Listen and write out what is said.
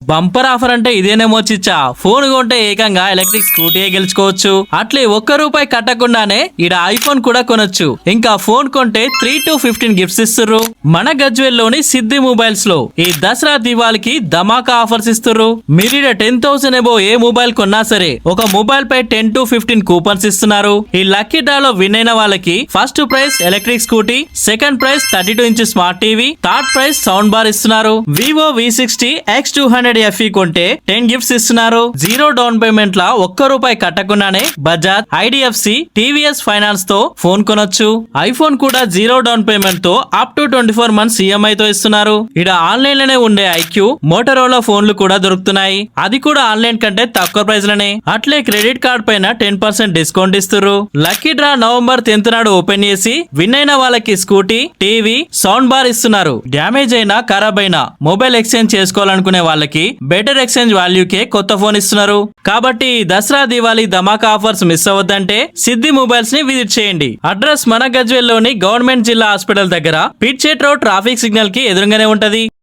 Bumper offer అంటే ఇదేనేమో చిచ్చా. Phone కొంటే ఏకంగా ఎలక్ట్రిక్ స్కూటీ గెలుచుకోవచ్చు. అట్లే ₹1 కట్టకుండానే ఈడ ఐఫోన్ కూడా కొనొచ్చు. ఇంకా ఫోన్ కొంటే 3 to 15 గిఫ్ట్స్ ఇస్తుర్రు. మన గజ్వేల్లోని సిద్ధి మొబైల్స్ లో ఈ దసరా దివాళికి ధమాకా ఆఫర్స్ ఇస్తుర్రు. మీరు 10,000 ఎబో ఏ మొబైల్ కొన్నా సరే ఒక మొబైల్ పై 10 to 15 కూపన్స్ ఇస్తున్నారు. ఈ లక్కీ డ్రాలో విన్ అయిన వాళ్ళకి first prize electric scooty, second prize 32 inch smart TV, third prize sound bar ఇస్తున్నారు. వివో V60 X200 FE కొంటే 10 గిఫ్ట్స్ ఇస్తున్నారు. జీరో డౌన్ పేమెంట్ లా ₹1 కట్టకుండానే బజాజ్, IDFC, TVS ఫైనాన్స్ తో ఫోన్ కొనొచ్చు. ఐఫోన్ కూడా జీరో డౌన్ పేమెంట్ తో అప్ టు 24 months EMI తో ఇస్తున్నారు. ఇడ ఆన్లైన్ లోనే ఉండే IQ, మోటరోలా ఫోన్లు కూడా దొరుకుతున్నాయి. అది కూడా ఆన్లైన్ కంటే తక్కువ ప్రైస్ లోనే. అట్లే క్రెడిట్ కార్డ్ పైన 10% డిస్కౌంట్ ఇస్తున్నారు. లక్కీ డ్రా November 10th నాడు ఓపెన్ చేసి విన్ అయిన వాళ్ళకి స్కూటీ, టీవీ, సౌండ్ బార్ ఇస్తున్నారు. డ్యామేజ్ అయినా ఖరాబ్ అయినా మొబైల్ ఎక్స్చేంజ్ చేసుకోవాలనుకునే వాళ్ళకి బెటర్ ఎక్స్చేంజ్ వాల్యూకే కొత్త ఫోన్ ఇస్తున్నారు. కాబట్టి దసరా దివాళీ ధమాకా ఆఫర్స్ మిస్ అవ్వద్దంటే సిద్ధి మొబైల్స్ ని విజిట్ చేయండి. అడ్రస్ మన గజ్వేల్ లోని గవర్నమెంట్ జిల్లా హాస్పిటల్ దగ్గర పిట్ చెట్ రోడ్ ట్రాఫిక్ సిగ్నల్ కి ఎదురుగానే ఉంటది.